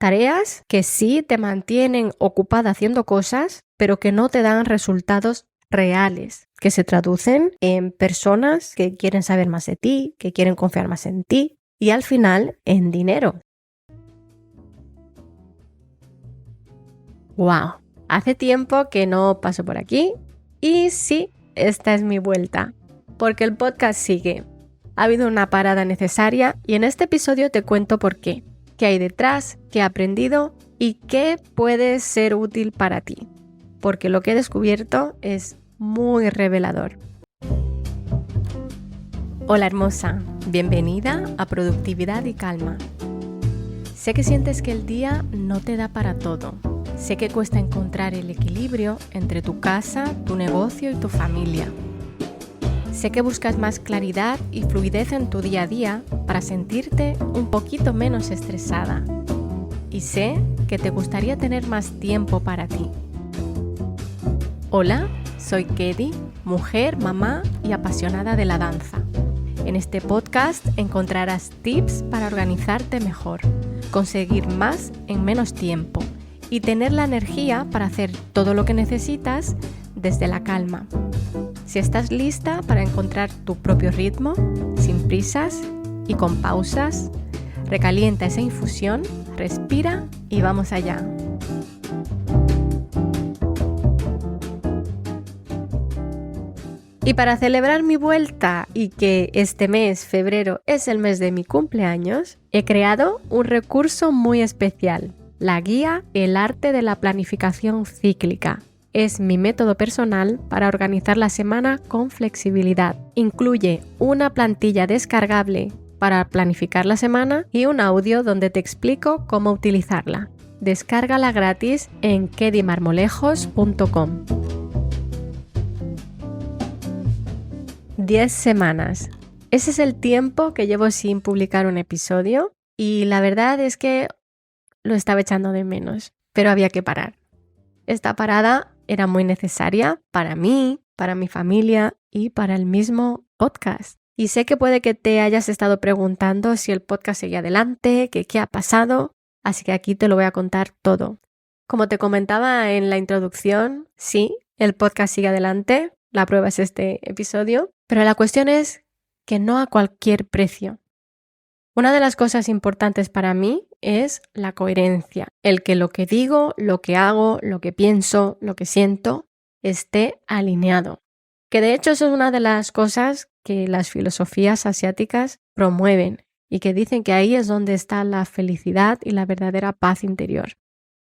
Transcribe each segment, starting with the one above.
Tareas que sí te mantienen ocupada haciendo cosas, pero que no te dan resultados reales, que se traducen en personas que quieren saber más de ti, que quieren confiar más en ti y al final en dinero. ¡Wow! Hace tiempo que no paso por aquí y sí, esta es mi vuelta, porque el podcast sigue. Ha habido una parada necesaria y en este episodio te cuento por qué hay detrás, qué he aprendido y qué puede ser útil para ti, porque lo que he descubierto es muy revelador. Hola hermosa, bienvenida a Productividad y Calma. Sé que sientes que el día no te da para todo. Sé que cuesta encontrar el equilibrio entre tu casa, tu negocio y tu familia. Sé que buscas más claridad y fluidez en tu día a día para sentirte un poquito menos estresada. Y sé que te gustaría tener más tiempo para ti. Hola, soy Kedi, mujer, mamá y apasionada de la danza. En este podcast encontrarás tips para organizarte mejor, conseguir más en menos tiempo y tener la energía para hacer todo lo que necesitas desde la calma. Si estás lista para encontrar tu propio ritmo, sin prisas y con pausas, recalienta esa infusión, respira y vamos allá. Y para celebrar mi vuelta y que este mes, febrero, es el mes de mi cumpleaños, he creado un recurso muy especial, la guía El arte de la planificación cíclica. Es mi método personal para organizar la semana con flexibilidad. Incluye una plantilla descargable para planificar la semana y un audio donde te explico cómo utilizarla. Descárgala gratis en kedimarmolejos.com. 10 semanas. Ese es el tiempo que llevo sin publicar un episodio y la verdad es que lo estaba echando de menos, pero había que parar. Esta parada era muy necesaria para mí, para mi familia y para el mismo podcast. Y sé que puede que te hayas estado preguntando si el podcast sigue adelante, que qué ha pasado, así que aquí te lo voy a contar todo. Como te comentaba en la introducción, sí, el podcast sigue adelante, la prueba es este episodio, pero la cuestión es que no a cualquier precio. Una de las cosas importantes para mí es la coherencia, el que lo que digo, lo que hago, lo que pienso, lo que siento, esté alineado. Que de hecho eso es una de las cosas que las filosofías asiáticas promueven y que dicen que ahí es donde está la felicidad y la verdadera paz interior.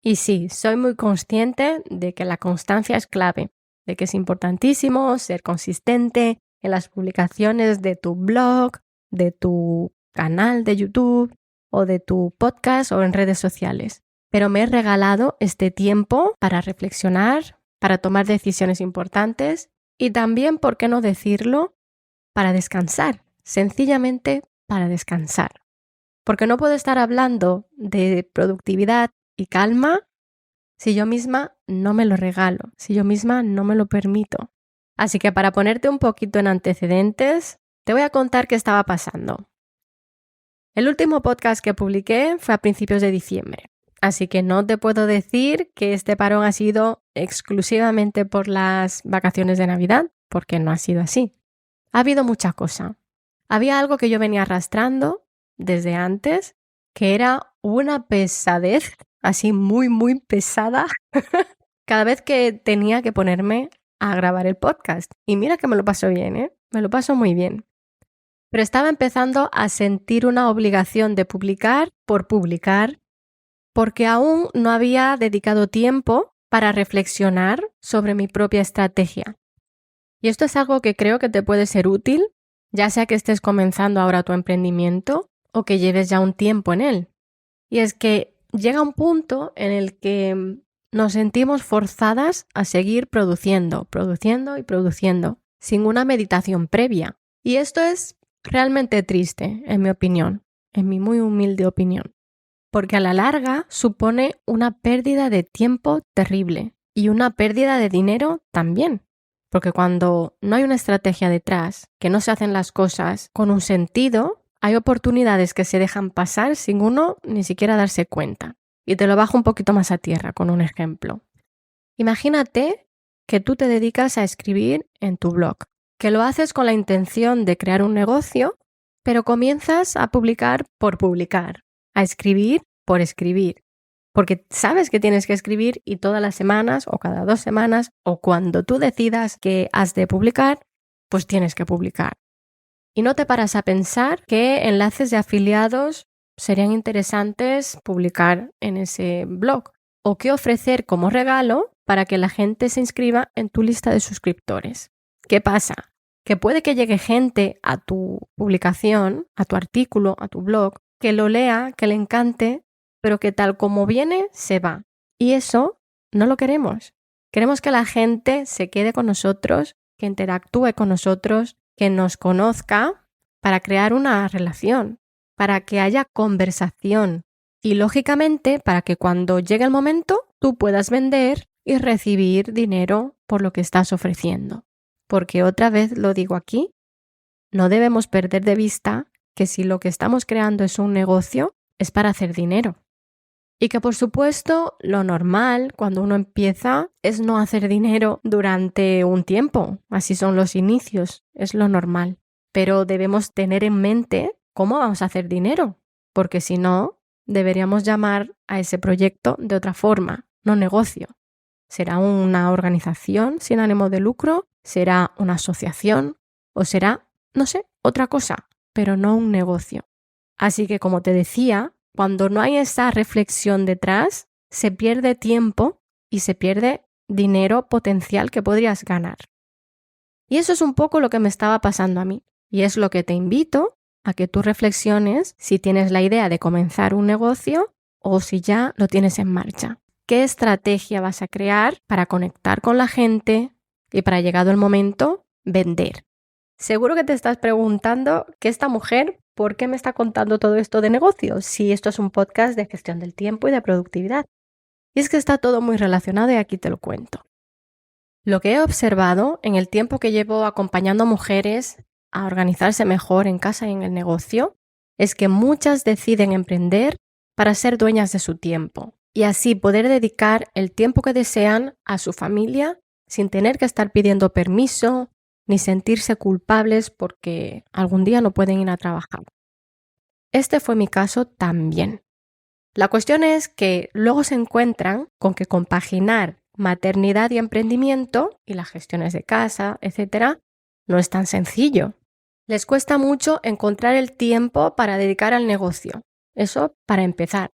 Y sí, soy muy consciente de que la constancia es clave, de que es importantísimo ser consistente en las publicaciones de tu blog, de tu canal de YouTube o de tu podcast o en redes sociales. Pero me he regalado este tiempo para reflexionar, para tomar decisiones importantes y también, ¿por qué no decirlo?, para descansar, sencillamente para descansar. Porque no puedo estar hablando de productividad y calma si yo misma no me lo regalo, si yo misma no me lo permito. Así que para ponerte un poquito en antecedentes, te voy a contar qué estaba pasando. El último podcast que publiqué fue a principios de diciembre, así que no te puedo decir que este parón ha sido exclusivamente por las vacaciones de Navidad, porque no ha sido así. Ha habido mucha cosa. Había algo que yo venía arrastrando desde antes, que era una pesadez, así muy, muy pesada, cada vez que tenía que ponerme a grabar el podcast. Y mira que me lo paso bien, me lo paso muy bien. Pero estaba empezando a sentir una obligación de publicar por publicar, porque aún no había dedicado tiempo para reflexionar sobre mi propia estrategia. Y esto es algo que creo que te puede ser útil, ya sea que estés comenzando ahora tu emprendimiento o que lleves ya un tiempo en él. Y es que llega un punto en el que nos sentimos forzadas a seguir produciendo y produciendo, sin una meditación previa. Y esto es realmente triste, en mi opinión, en mi muy humilde opinión, porque a la larga supone una pérdida de tiempo terrible y una pérdida de dinero también, porque cuando no hay una estrategia detrás, que no se hacen las cosas con un sentido, hay oportunidades que se dejan pasar sin uno ni siquiera darse cuenta. Y te lo bajo un poquito más a tierra con un ejemplo. Imagínate que tú te dedicas a escribir en tu blog, que lo haces con la intención de crear un negocio, pero comienzas a publicar por publicar, a escribir por escribir, porque sabes que tienes que escribir y todas las semanas o cada 2 semanas o cuando tú decidas que has de publicar, pues tienes que publicar. Y no te paras a pensar qué enlaces de afiliados serían interesantes publicar en ese blog o qué ofrecer como regalo para que la gente se inscriba en tu lista de suscriptores. ¿Qué pasa? Que puede que llegue gente a tu publicación, a tu artículo, a tu blog, que lo lea, que le encante, pero que tal como viene, se va. Y eso no lo queremos. Queremos que la gente se quede con nosotros, que interactúe con nosotros, que nos conozca para crear una relación, para que haya conversación y, lógicamente, para que cuando llegue el momento tú puedas vender y recibir dinero por lo que estás ofreciendo. Porque otra vez lo digo aquí, no debemos perder de vista que si lo que estamos creando es un negocio, es para hacer dinero. Y que por supuesto lo normal cuando uno empieza es no hacer dinero durante un tiempo, así son los inicios, es lo normal. Pero debemos tener en mente cómo vamos a hacer dinero, porque si no, deberíamos llamar a ese proyecto de otra forma, no negocio. ¿Será una organización sin ánimo de lucro? ¿Será una asociación? ¿O será, no sé, otra cosa, pero no un negocio? Así que, como te decía, cuando no hay esa reflexión detrás, se pierde tiempo y se pierde dinero potencial que podrías ganar. Y eso es un poco lo que me estaba pasando a mí. Y es lo que te invito a que tú reflexiones si tienes la idea de comenzar un negocio o si ya lo tienes en marcha. ¿Qué estrategia vas a crear para conectar con la gente y para, llegado el momento, vender? Seguro que te estás preguntando que esta mujer, ¿por qué me está contando todo esto de negocios? Si esto es un podcast de gestión del tiempo y de productividad. Y es que está todo muy relacionado y aquí te lo cuento. Lo que he observado en el tiempo que llevo acompañando a mujeres a organizarse mejor en casa y en el negocio es que muchas deciden emprender para ser dueñas de su tiempo y así poder dedicar el tiempo que desean a su familia sin tener que estar pidiendo permiso ni sentirse culpables porque algún día no pueden ir a trabajar. Este fue mi caso también. La cuestión es que luego se encuentran con que compaginar maternidad y emprendimiento y las gestiones de casa, etcétera, no es tan sencillo. Les cuesta mucho encontrar el tiempo para dedicar al negocio. Eso para empezar.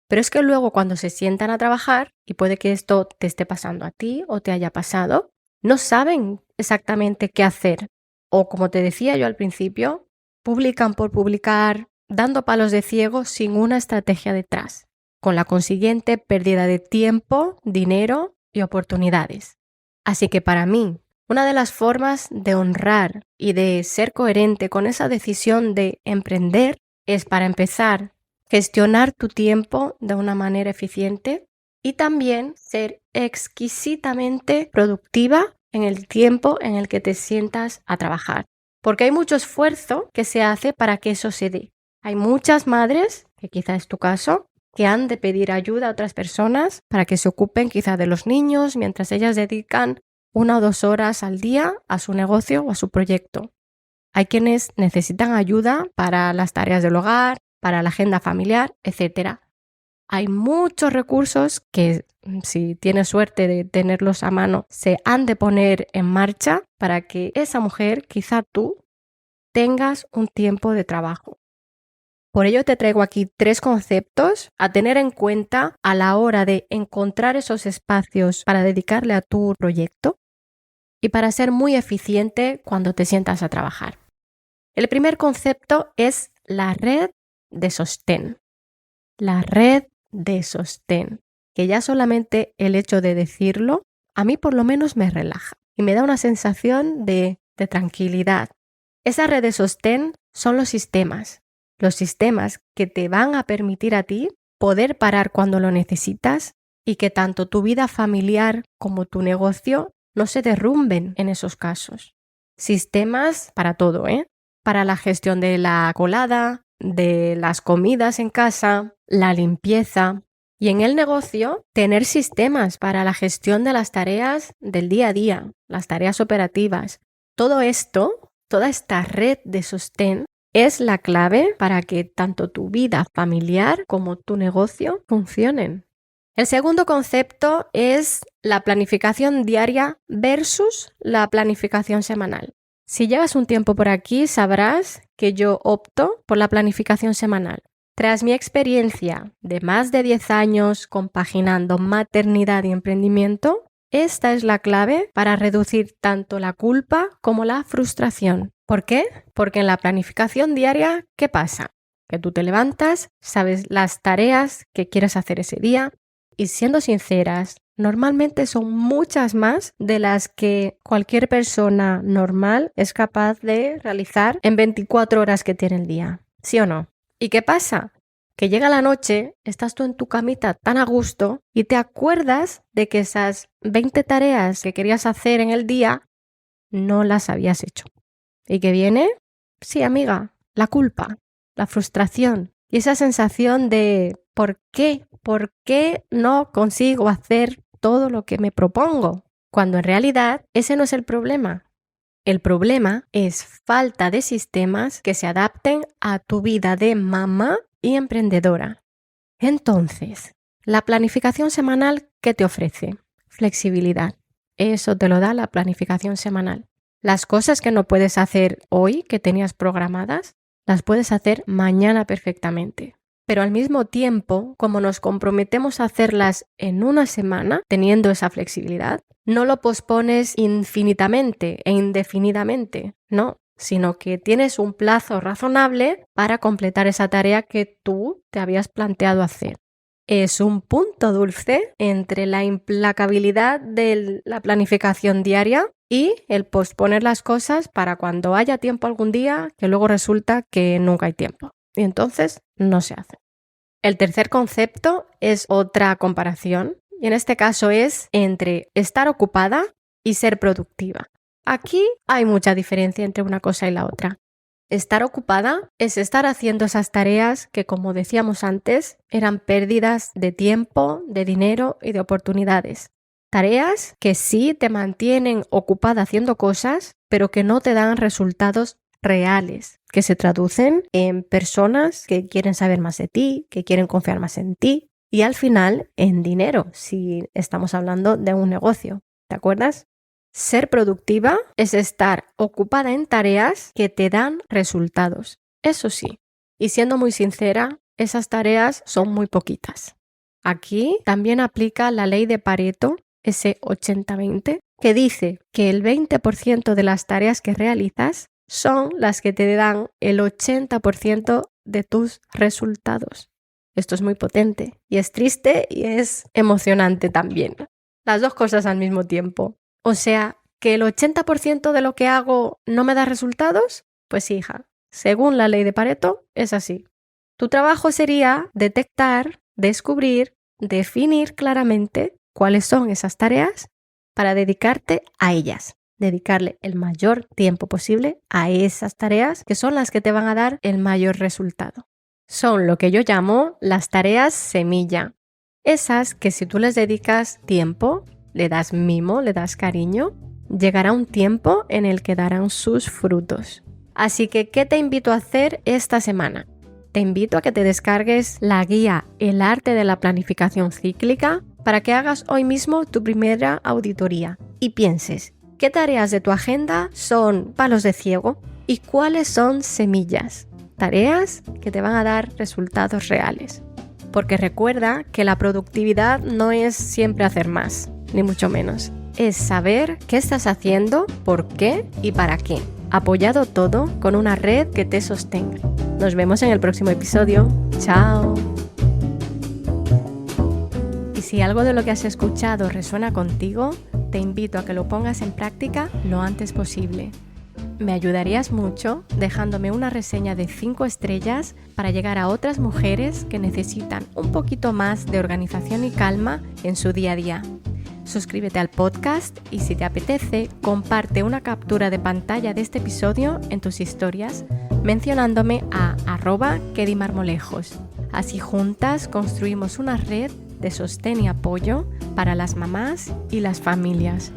Pero es que luego cuando se sientan a trabajar, y puede que esto te esté pasando a ti o te haya pasado, no saben exactamente qué hacer. O como te decía yo al principio, publican por publicar, dando palos de ciego sin una estrategia detrás, con la consiguiente pérdida de tiempo, dinero y oportunidades. Así que para mí, una de las formas de honrar y de ser coherente con esa decisión de emprender es, para empezar, gestionar tu tiempo de una manera eficiente y también ser exquisitamente productiva en el tiempo en el que te sientas a trabajar. Porque hay mucho esfuerzo que se hace para que eso se dé. Hay muchas madres, que quizá es tu caso, que han de pedir ayuda a otras personas para que se ocupen quizá de los niños mientras ellas dedican 1 o 2 horas al día a su negocio o a su proyecto. Hay quienes necesitan ayuda para las tareas del hogar, para la agenda familiar, etc. Hay muchos recursos que, si tienes suerte de tenerlos a mano, se han de poner en marcha para que esa mujer, quizá tú, tengas un tiempo de trabajo. Por ello te traigo aquí 3 conceptos a tener en cuenta a la hora de encontrar esos espacios para dedicarle a tu proyecto y para ser muy eficiente cuando te sientas a trabajar. El primer concepto es la red de sostén. La red de sostén, que ya solamente el hecho de decirlo, a mí por lo menos me relaja y me da una sensación de tranquilidad. Esa red de sostén son los sistemas que te van a permitir a ti poder parar cuando lo necesitas y que tanto tu vida familiar como tu negocio no se derrumben en esos casos. Sistemas para todo, para la gestión de la colada, de las comidas en casa, la limpieza, Y en el negocio, tener sistemas para la gestión de las tareas del día a día, las tareas operativas. Todo esto, toda esta red de sostén es la clave para que tanto tu vida familiar como tu negocio funcionen. El segundo concepto es la planificación diaria versus la planificación semanal. Si llevas un tiempo por aquí, sabrás que yo opto por la planificación semanal. Tras mi experiencia de más de 10 años compaginando maternidad y emprendimiento, esta es la clave para reducir tanto la culpa como la frustración. ¿Por qué? Porque en la planificación diaria, ¿qué pasa? Que tú te levantas, sabes las tareas que quieres hacer ese día y, siendo sinceras, normalmente son muchas más de las que cualquier persona normal es capaz de realizar en 24 horas que tiene el día. ¿Sí o no? ¿Y qué pasa? Que llega la noche, estás tú en tu camita tan a gusto y te acuerdas de que esas 20 tareas que querías hacer en el día no las habías hecho. ¿Y qué viene? Sí, amiga, la culpa, la frustración y esa sensación de ¿por qué? ¿Por qué no consigo hacer todo lo que me propongo? Cuando en realidad ese no es el problema. El problema es falta de sistemas que se adapten a tu vida de mamá y emprendedora. Entonces, la planificación semanal, ¿qué te ofrece? Flexibilidad. Eso te lo da la planificación semanal. Las cosas que no puedes hacer hoy, que tenías programadas, las puedes hacer mañana perfectamente. Pero al mismo tiempo, como nos comprometemos a hacerlas en una semana, teniendo esa flexibilidad, no lo pospones infinitamente e indefinidamente, no, sino que tienes un plazo razonable para completar esa tarea que tú te habías planteado hacer. Es un punto dulce entre la implacabilidad de la planificación diaria y el posponer las cosas para cuando haya tiempo algún día, que luego resulta que nunca hay tiempo. Y entonces no se hace. El tercer concepto es otra comparación, y en este caso es entre estar ocupada y ser productiva. Aquí hay mucha diferencia entre una cosa y la otra. Estar ocupada es estar haciendo esas tareas que, como decíamos antes, eran pérdidas de tiempo, de dinero y de oportunidades. Tareas que sí te mantienen ocupada haciendo cosas, pero que no te dan resultados reales, que se traducen en personas que quieren saber más de ti, que quieren confiar más en ti y al final en dinero, si estamos hablando de un negocio. ¿Te acuerdas? Ser productiva es estar ocupada en tareas que te dan resultados. Eso sí, y siendo muy sincera, esas tareas son muy poquitas. Aquí también aplica la ley de Pareto, ese 80-20, que dice que el 20% de las tareas que realizas son las que te dan el 80% de tus resultados. Esto es muy potente y es triste y es emocionante también. Las dos cosas al mismo tiempo. O sea, que el 80% de lo que hago no me da resultados, pues hija, según la ley de Pareto, es así. Tu trabajo sería detectar, descubrir, definir claramente cuáles son esas tareas para dedicarte a ellas. Dedicarle el mayor tiempo posible a esas tareas que son las que te van a dar el mayor resultado. Son lo que yo llamo las tareas semilla. Esas que si tú les dedicas tiempo, le das mimo, le das cariño, llegará un tiempo en el que darán sus frutos. Así que, ¿qué te invito a hacer esta semana? Te invito a que te descargues la guía El arte de la planificación cíclica para que hagas hoy mismo tu primera auditoría y pienses qué tareas de tu agenda son palos de ciego y cuáles son semillas, tareas que te van a dar resultados reales. Porque recuerda que la productividad no es siempre hacer más, ni mucho menos. Es saber qué estás haciendo, por qué y para qué. Apoyado todo con una red que te sostenga. Nos vemos en el próximo episodio. ¡Chao! Y si algo de lo que has escuchado resuena contigo, te invito a que lo pongas en práctica lo antes posible. Me ayudarías mucho dejándome una reseña de 5 estrellas para llegar a otras mujeres que necesitan un poquito más de organización y calma en su día a día. Suscríbete al podcast y si te apetece, comparte una captura de pantalla de este episodio en tus historias mencionándome a @quedimarmolejos. Así juntas construimos una red de sostén y apoyo para las mamás y las familias.